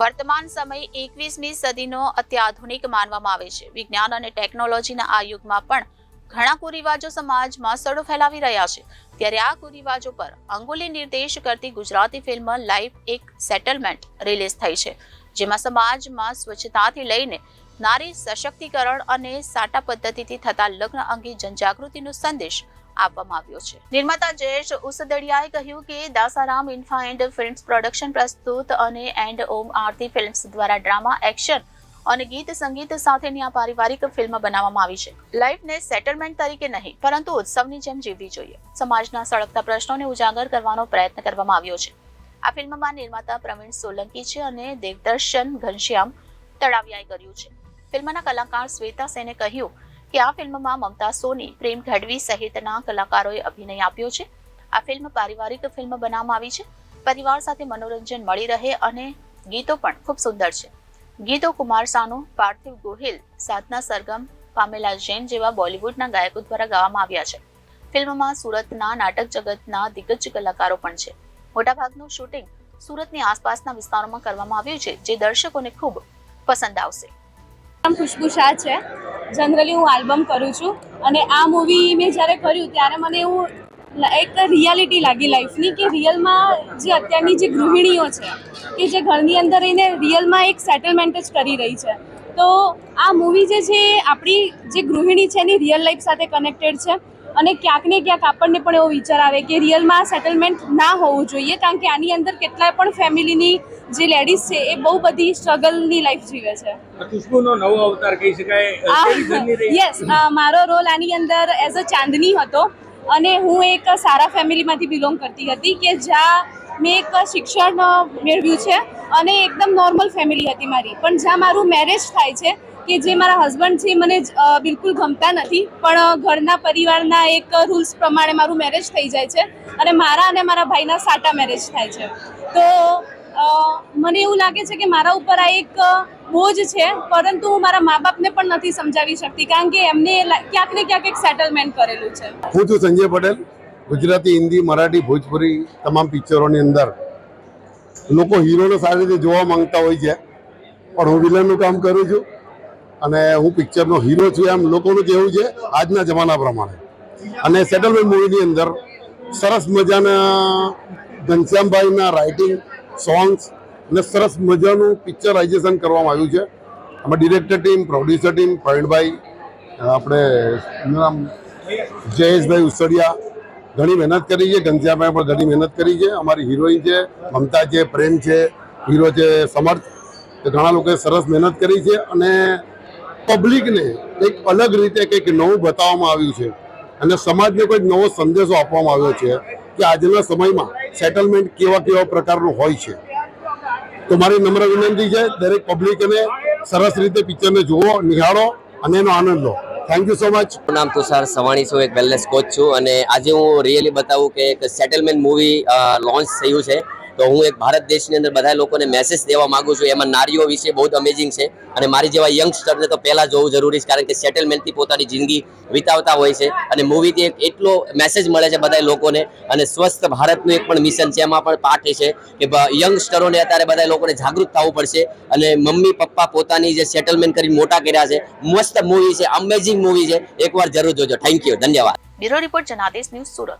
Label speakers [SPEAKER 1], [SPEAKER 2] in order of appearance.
[SPEAKER 1] વર્તમાન સમય 21મી સદીનો અત્યાધુનિક માનવામાં આવે છે। વિજ્ઞાન અને ટેકનોલોજીના આ યુગમાં પણ ઘણા કુરિવાજો સમાજમાં સડો ફેલાવી રહ્યા છે। ત્યારે આ કુરિવાજો પર અંગુલી નિર્દેશ કરતી ગુજરાતી ફિલ્મ લાઈફ એક સેટલમેન્ટ રિલીઝ થઈ છે, જેમાં સમાજમાં સ્વચ્છતાથી લઈને નારી સશક્તિકરણ અને સાટા પદ્ધતિથી થતા લગ્ન અંગે જનજાગૃતિનો સંદેશ આપવામાં આવ્યો છે। નિર્માતા જયેશ ઉસદડિયાએ કહ્યું કે દાસારામ ઇન્ફાઇન્ડ ફિલ્મ્સ પ્રોડક્શન પ્રસ્તુત અને એન્ડ ઓમ આરતી ફિલ્મ્સ દ્વારા ડ્રામા, એક્શન અને ગીત સંગીત સાથેની આ પારિવારિક ફિલ્મ બનાવવામાં આવી છે। લાઈફને સેટલમેન્ટ તરીકે નહીં પરંતુ ઉત્સવની જેમ જીવવી જોઈએ। સમાજના સળગતા પ્રશ્નોને ઉજાગર કરવાનો પ્રયત્ન કરવામાં આવ્યો છે। આ ફિલ્મમાં નિર્માતા પ્રવીણ સોલંકી છે અને દિગ્દર્શન ઘનશ્યામ તળાવિયાએ કર્યું છે। ફિલ્મના કલાકાર શ્વેતા સેને કહ્યું કે આ ફિલ્મમાં મમતા સોની, પ્રેમ ગઢવી સહિતના કલાકારોએ અભિનય આપ્યો છે। આ ફિલ્મ પારિવારિક ફિલ્મ બનાવવામાં આવી છે। પરિવાર સાથે મનોરંજન મળી રહે અને ગીતો પણ ખૂબ સુંદર છે। ગીતો કુમાર સાનુ, પાર્થિવ ગોહિલ, સાધના સરગમ, પામેલા જૈન જેવા બોલિવૂડના ગાયકો દ્વારા ગાવામાં આવ્યા છે। ફિલ્મમાં સુરતના નાટક જગતના દિગ્ગજ કલાકારો પણ છે। મોટાભાગનું શૂટિંગ સુરતની આસપાસના વિસ્તારોમાં કરવામાં આવ્યું છે, જે દર્શકોને ખૂબ પસંદ આવશે।
[SPEAKER 2] ખુશ્બુ શાહ છે। જનરલી હું આલ્બમ કરું છું અને આ મૂવી મેં જ્યારે કર્યું ત્યારે મને એવું એક રિયાલિટી લાગી લાઈફની કે રિયલમાં જે અત્યારની જે ગૃહિણીઓ છે કે જે ઘરની અંદર રહીને રિયલમાં એક સેટલમેન્ટ જ કરી રહી છે, તો આ મૂવી જે છે આપણી જે ગૃહિણી છે એની રિયલ લાઈફ સાથે કનેક્ટેડ છે અને ક્યાંક ને ક્યાંક આપણને પણ એવો વિચાર આવે કે રિયલમાં સેટલમેન્ટ ના હોવું જોઈએ, કારણ કે આની અંદર કેટલાય પણ ફેમિલીની જે લેડીઝ છે એ બહુ બધી સ્ટ્રગલની લાઈફ જીવે છે।
[SPEAKER 3] ખુશ્બુનો નવો અવતાર કહી શકાય।
[SPEAKER 2] યસ, મારો રોલ આની અંદર એઝ અ ચાંદની હતો અને હું એક સારા ફેમિલીમાંથી બિલોંગ કરતી હતી કે જ્યાં મેં એક શિક્ષણ મેળવ્યું છે અને એકદમ નોર્મલ ફેમિલી હતી મારી, પણ જ્યાં મારું મેરેજ થાય છે કે જે મારા હસબન્ડ છે મને બિલકુલ ગમતા નથી, પણ ઘરના પરિવારના એક રૂલ્સ પ્રમાણે મારું મેરેજ થઈ જાય છે અને મારા અને મારા ભાઈના સાટા મેરેજ થાય છે। તો મને એવું લાગે છે કે મારા ઉપર આ એક બોજ છે, પરંતુ હું મારા મા બાપને પણ નથી સમજાવી શકતી, કારણ કે એમને ક્યાંક ને ક્યાંક એક સેટલમેન્ટ કરેલું છે।
[SPEAKER 4] હું છું સંજય પટેલ। ગુજરાતી, હિન્દી, મરાઠી, ભોજપુરી તમામ પિક્ચરોની અંદર લોકો હીરોને સારી રીતે જોવા માંગતા હોય છે, પણ હું વિલનનું કામ કરું છું અને હું પિક્ચરનો હીરો છું એમ લોકોનું કહેવું છે આજના જમાના પ્રમાણે। અને સેટલમેન્ટ મૂવીની અંદર સરસ મજાના ઘનશ્યામભાઈના રાઇટિંગ, સોંગ્સ અને સરસ મજાનું પિક્ચરાઇઝેશન કરવામાં આવ્યું છે। આમાં director team, producer team, Pravinbhai, આપણે નામ જયેશભાઈ ઉસડિયા ઘણી મહેનત કરી છે, ઘનશ્યામભાઈ પણ ઘણી મહેનત કરી છે। અમારી હિરોઈન છે મમતા છે, પ્રેમ છે, હીરો છે સમર્થ, તો ઘણા લોકોએ સરસ મહેનત કરી છે અને પબ્લિકને એક અલગ રીતે કંઈક નવું બતાવવામાં આવ્યું છે અને સમાજને કોઈક નવો સંદેશો આપવામાં આવ્યો છે કે આજના સમયમાં સેટલમેન્ટ કેવા કેવા પ્રકારનું હોય છે। તો મારી નમ્ર વિનંતી છે દરેક પબ્લિકને સરસ રીતે પિક્ચરને જુઓ, નિહાળો અને એનો આનંદ લો। Thank you so much.
[SPEAKER 5] નામ તુષાર સવાણી છું, એક વેલનેસ કોચ છું અને આજે હું રિયલી બતાવું કે એક સેટલમેન્ટ મૂવી લોન્ચ થયું છે, તો હું એક ભારત દેશની અંદર બધા લોકોને મેસેજ દેવા માંગુ છું। એમાં નારીઓ વિશે બહુ જ અમેઝિંગ છે અને મારી જેવા યંગસ્ટરને તો પહેલાં જોવું જરૂરી છે, કારણ કે સેટલમેન્ટથી પોતાની જિંદગી વિતાવતા હોય છે અને મૂવીથી એક એટલો મેસેજ મળે છે બધા લોકોને। અને સ્વસ્થ ભારતનું એક પણ મિશન છે, એમાં પણ પાઠ છે કે યંગસ્ટરોને અત્યારે બધા લોકોને જાગૃત થવું પડશે અને મમ્મી પપ્પા પોતાની જે સેટલમેન્ટ કરી મોટા કર્યા છે, મસ્ત મૂવી છે, અમેઝિંગ મૂવી છે, એકવાર જરૂર જોજો। થેન્ક યુ, ધન્યવાદ।
[SPEAKER 1] Bureau report, Janadesh news, Surat.